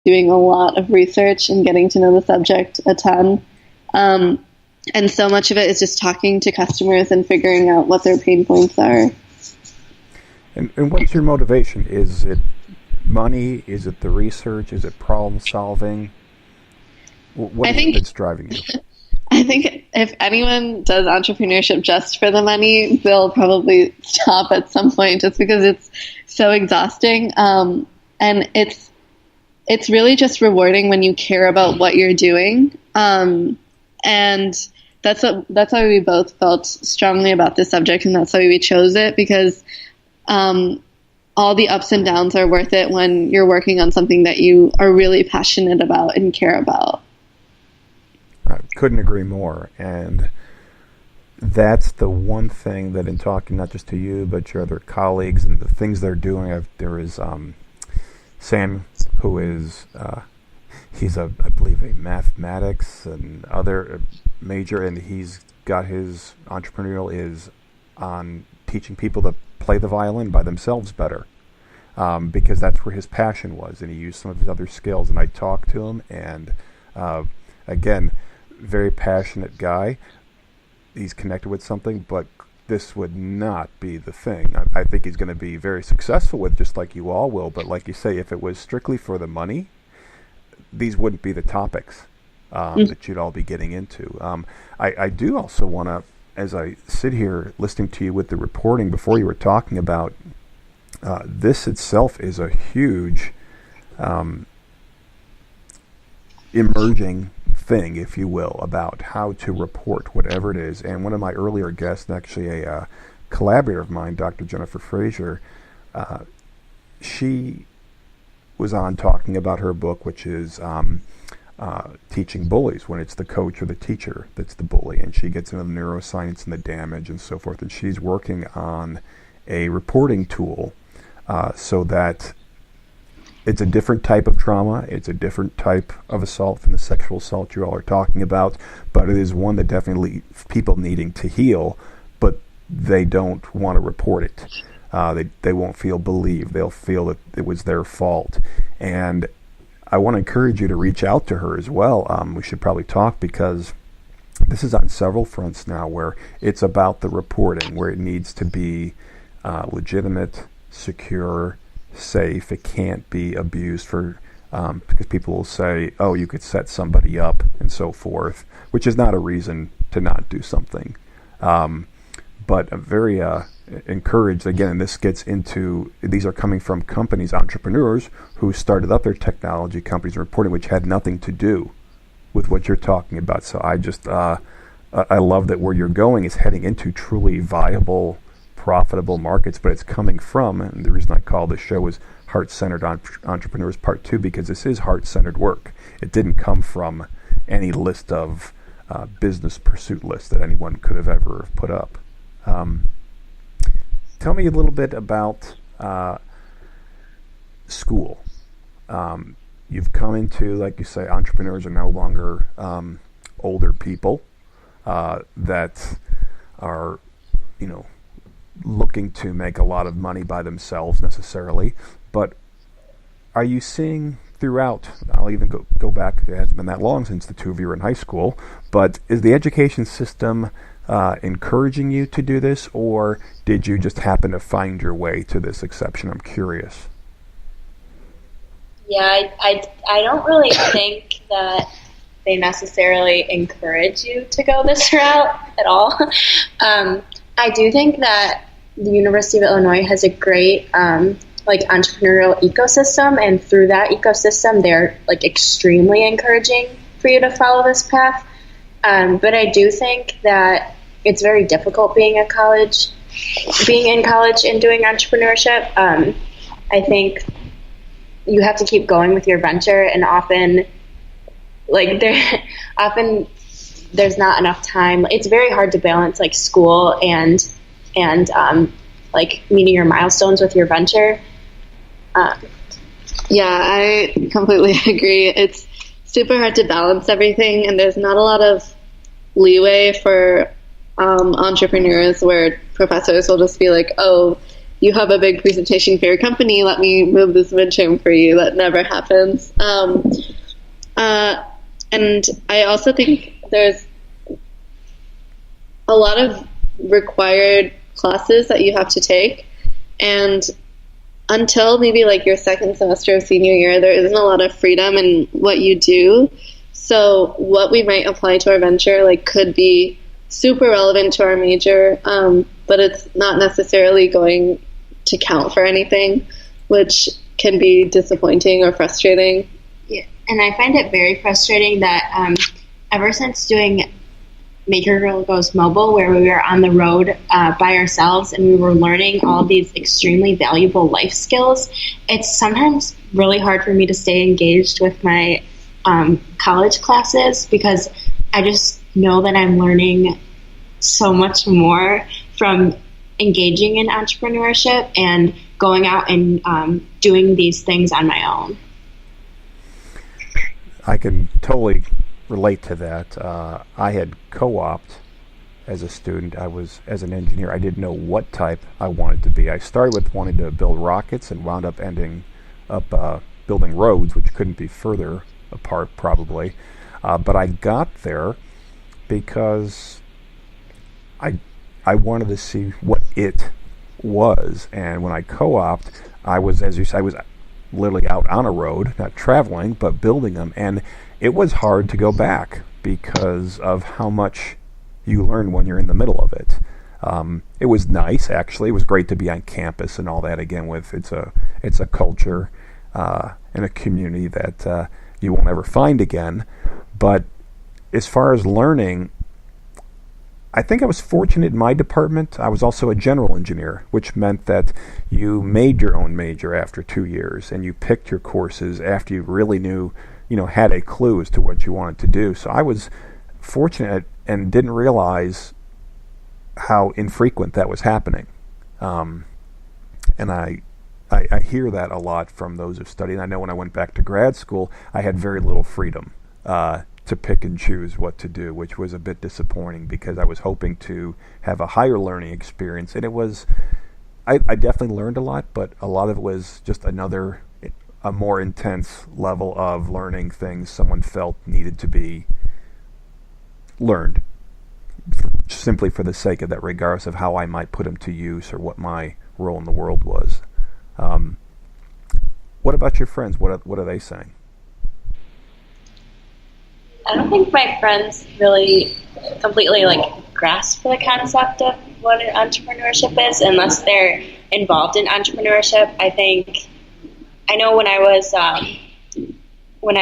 doing a lot of research and getting to know the subject a ton. And so much of it is just talking to customers and figuring out what their pain points are. And what's your motivation? Is it money? Is it the research? Is it problem solving? What is it that's driving you? I think if anyone does entrepreneurship just for the money, they'll probably stop at some point just because it's so exhausting. And it's really just rewarding when you care about what you're doing. And that's why we both felt strongly about this subject, and that's why we chose it, because all the ups and downs are worth it when you're working on something that you are really passionate about and care about. I couldn't agree more. And that's the one thing that, in talking not just to you, but your other colleagues and the things they're doing, there is Sam, who is, he's I believe a mathematics and other major, and he's got his entrepreneurial is on teaching people to play the violin by themselves better, because that's where his passion was, and he used some of his other skills. And I talked to him, and again, very passionate guy. He's connected with something, but this would not be the thing. I think he's going to be very successful with, just like you all will. But like you say, if it was strictly for the money, these wouldn't be the topics that you'd all be getting into. I do also want to, as I sit here listening to you with the reporting before you were talking about, this itself is a huge emerging thing, if you will, about how to report whatever it is. And one of my earlier guests, actually a collaborator of mine, Dr. Jennifer Frazier, she was on talking about her book, which is Teaching Bullies, when it's the coach or the teacher that's the bully. And she gets into the neuroscience and the damage and so forth. And she's working on a reporting tool so that it's a different type of trauma. It's a different type of assault than the sexual assault you all are talking about, but it is one that definitely people needing to heal, but they don't want to report it. They won't feel believed. They'll feel that it was their fault. And I want to encourage you to reach out to her as well. We should probably talk, because this is on several fronts now, where it's about the reporting, where it needs to be legitimate, secure, safe. It can't be abused for because people will say, oh, you could set somebody up and so forth, which is not a reason to not do something. But I'm very encouraged, again, and this gets into, these are coming from companies, entrepreneurs who started up their technology companies reporting, which had nothing to do with what you're talking about. So I just I love that where you're going is heading into truly viable, profitable markets, but it's coming from, and the reason I call this show is Heart-Centered Entrepreneurs Part 2, because this is heart-centered work. It didn't come from any list of business pursuit lists that anyone could have ever put up. Tell me a little bit about school. You've come into, like you say, entrepreneurs are no longer older people that are, looking to make a lot of money by themselves necessarily, but are you seeing throughout, I'll even go back, it hasn't been that long since the two of you were in high school, but is the education system encouraging you to do this, or did you just happen to find your way to this exception? I'm curious. Yeah, I don't really think that they necessarily encourage you to go this route at all. I do think that the University of Illinois has a great entrepreneurial ecosystem, and through that ecosystem, they're extremely encouraging for you to follow this path. But I do think that it's very difficult being in college and doing entrepreneurship. I think you have to keep going with your venture, and often there's not enough time. It's very hard to balance school and meeting your milestones with your venture. Yeah, I completely agree. It's super hard to balance everything, and there's not a lot of leeway for entrepreneurs where professors will just be like, oh, you have a big presentation for your company, let me move this midterm for you. That never happens. And I also think there's a lot of required classes that you have to take, and until maybe like your second semester of senior year, there isn't a lot of freedom in what you do. So what we might apply to our venture like could be super relevant to our major, but it's not necessarily going to count for anything, which can be disappointing or frustrating. Yeah, and I find it very frustrating that ever since doing Maker Girl Goes Mobile, where we were on the road by ourselves and we were learning all these extremely valuable life skills, it's sometimes really hard for me to stay engaged with my college classes because I just know that I'm learning so much more from engaging in entrepreneurship and going out and doing these things on my own. I can totally relate to that. I had co-opted as a student. As an engineer, I didn't know what type I wanted to be. I started with wanting to build rockets and wound up ending up building roads, which couldn't be further apart probably. But I got there because I wanted to see what it was. And when I co-opted, I was, as you said, I was literally out on a road, not traveling, but building them. And it was hard to go back because of how much you learn when you're in the middle of it. It was nice, actually. It was great to be on campus and all that. Again, with it's a culture and a community that you won't ever find again. But as far as learning, I think I was fortunate in my department. I was also a general engineer, which meant that you made your own major after 2 years, and you picked your courses after you really knew, had a clue as to what you wanted to do. So I was fortunate and didn't realize how infrequent that was happening. And I hear that a lot from those who've studied. And I know when I went back to grad school, I had very little freedom to pick and choose what to do, which was a bit disappointing because I was hoping to have a higher learning experience. And it was, I definitely learned a lot, but a lot of it was just a more intense level of learning things someone felt needed to be learned, simply for the sake of that, regardless of how I might put them to use or what my role in the world was. What about your friends? What are they saying? I don't think my friends really completely grasp the concept of what entrepreneurship is unless they're involved in entrepreneurship. I know when I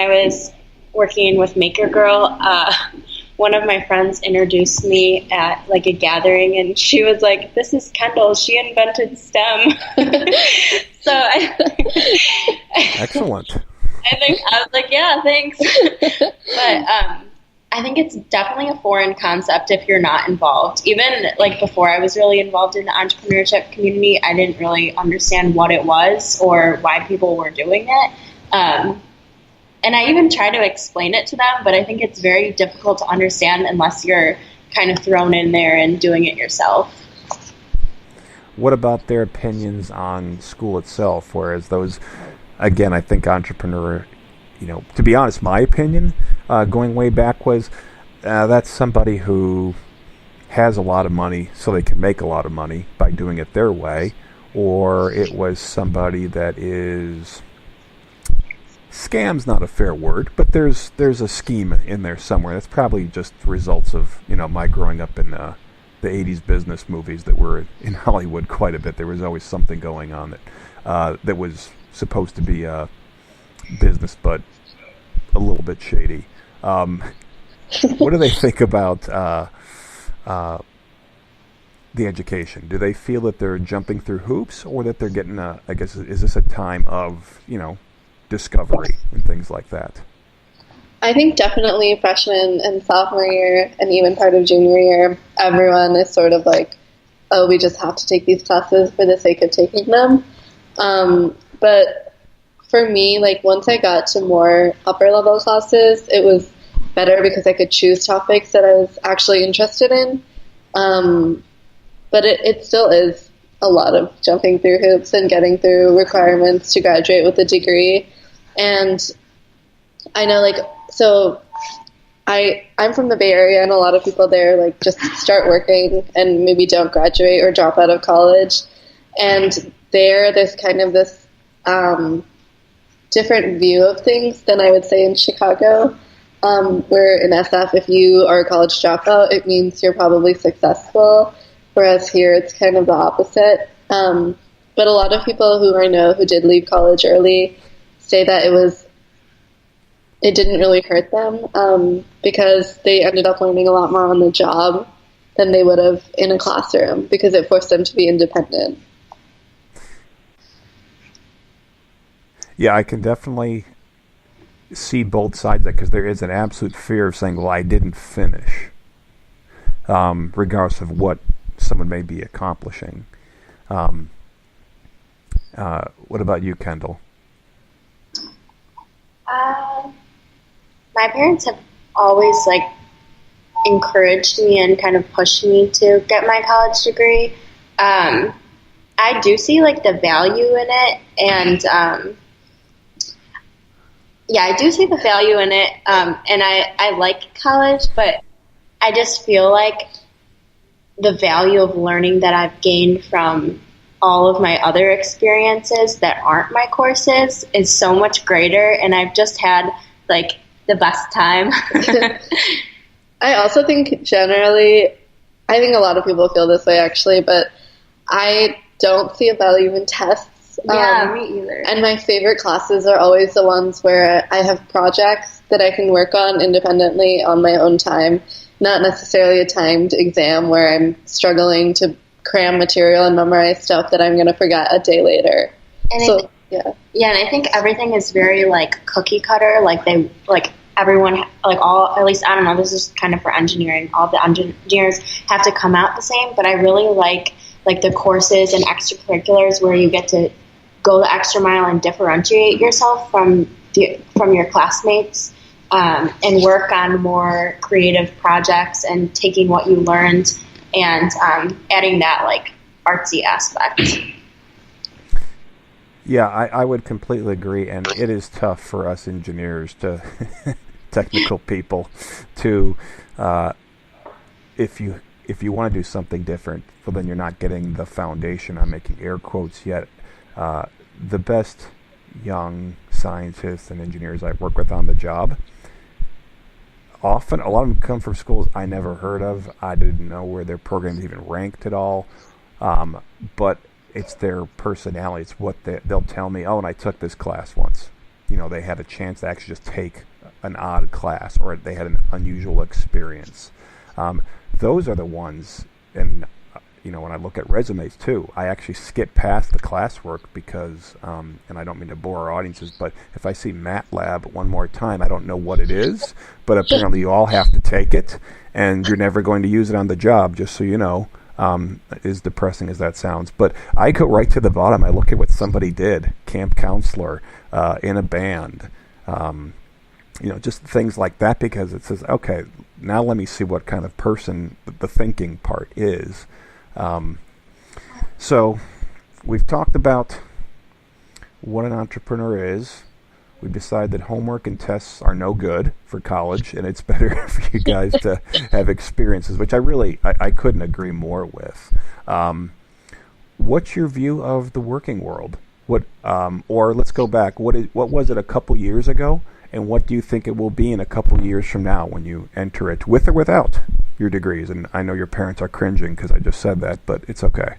was working with Maker Girl, one of my friends introduced me at a gathering, and she was like, "This is Kendall. She invented STEM." So Excellent. I was like, yeah, thanks. But I think it's definitely a foreign concept if you're not involved. Even before I was really involved in the entrepreneurship community, I didn't really understand what it was or why people were doing it. And I even try to explain it to them, but I think it's very difficult to understand unless you're kind of thrown in there and doing it yourself. What about their opinions on school itself? Whereas those, again, I think entrepreneur, to be honest, my opinion, going way back was that's somebody who has a lot of money so they can make a lot of money by doing it their way, or it was somebody that is, scam's not a fair word, but there's a scheme in there somewhere. That's probably just results of, my growing up in the 80s business movies that were in Hollywood quite a bit. There was always something going on that was supposed to be business, but a little bit shady. What do they think about the education? Do they feel that they're jumping through hoops, or that they're getting is this a time of, discovery and things like that? I think definitely freshman and sophomore year, and even part of junior year, everyone is sort of like, oh, we just have to take these classes for the sake of taking them. But for me, once I got to more upper level classes, it was better because I could choose topics that I was actually interested in. But it still is a lot of jumping through hoops and getting through requirements to graduate with a degree. And I know, like, so I'm from the Bay Area, and a lot of people there, like, just start working and maybe don't graduate or drop out of college. And there's kind of this different view of things than I would say in Chicago, where in SF, if you are a college dropout, it means you're probably successful, whereas here it's kind of the opposite. But a lot of people who I know who did leave college early say that it didn't really hurt them because they ended up learning a lot more on the job than they would have in a classroom, because it forced them to be independent. Yeah, I can definitely see both sides of that, because there is an absolute fear of saying, well, I didn't finish, regardless of what someone may be accomplishing. What about you, Kendall? My parents have always, like, encouraged me and kind of pushed me to get my college degree. I do see, like, the value in it, and yeah, I do see the value in it, and I like college, but I just feel like the value of learning that I've gained from all of my other experiences that aren't my courses is so much greater, and I've just had, like, the best time. I also think generally, I think a lot of people feel this way actually, but I don't see a value in tests. Yeah, me either. And my favorite classes are always the ones where I have projects that I can work on independently on my own time, not necessarily a timed exam where I'm struggling to cram material and memorize stuff that I'm going to forget a day later. And and I think everything is very, like, cookie cutter. Like everyone, like, all, at least, I don't know, this is kind of for engineering. All the engineers have to come out the same, but I really like the courses and extracurriculars where you get to go the extra mile and differentiate yourself from your classmates, and work on more creative projects and taking what you learned and adding that, like, artsy aspect. Yeah, I would completely agree, and it is tough for us engineers to technical people to if you want to do something different, well, then you're not getting the foundation. I'm making air quotes yet. The best young scientists and engineers I work with on the job, often a lot of them come from schools I never heard of. I didn't know where their programs even ranked at all, but it's their personality. It's what they'll tell me. Oh, and I took this class once. You know, they had a chance to actually just take an odd class, or they had an unusual experience. Those are the ones, and you know, when I look at resumes too, I actually skip past the classwork because, and I don't mean to bore our audiences, but if I see MATLAB one more time, I don't know what it is, but apparently you all have to take it, and you're never going to use it on the job, just so you know. As depressing as that sounds. But I go right to the bottom. I look at what somebody did, camp counselor, in a band, you know, just things like that, because it says, okay, now let me see what kind of person the thinking part is. So we've talked about what an entrepreneur is. We decided that homework and tests are no good for college, and it's better for you guys to have experiences, which I couldn't agree more with. What's your view of the working world? Or let's go back. What was it a couple years ago, and what do you think it will be in a couple years from now when you enter it, with or without your degrees? And I know your parents are cringing because I just said that, but it's okay.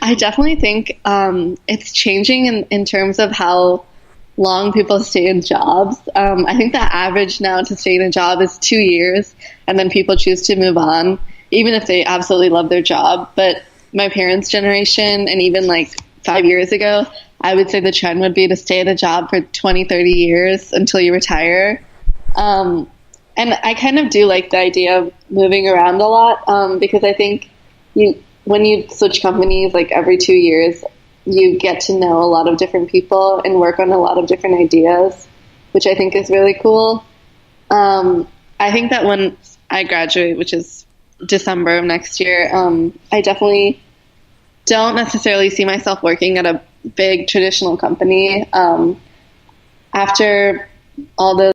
I definitely think it's changing in terms of how long people stay in jobs. I think the average now to stay in a job is 2 years, and then people choose to move on, even if they absolutely love their job. But my parents' generation, and even like 5 years ago, I would say the trend would be to stay at a job for 20, 30 years until you retire. And I kind of do like the idea of moving around a lot, because I think when you switch companies like every 2 years, you get to know a lot of different people and work on a lot of different ideas, which I think is really cool. I think that when I graduate, which is December of next year, I definitely don't necessarily see myself working at a big traditional company. After all those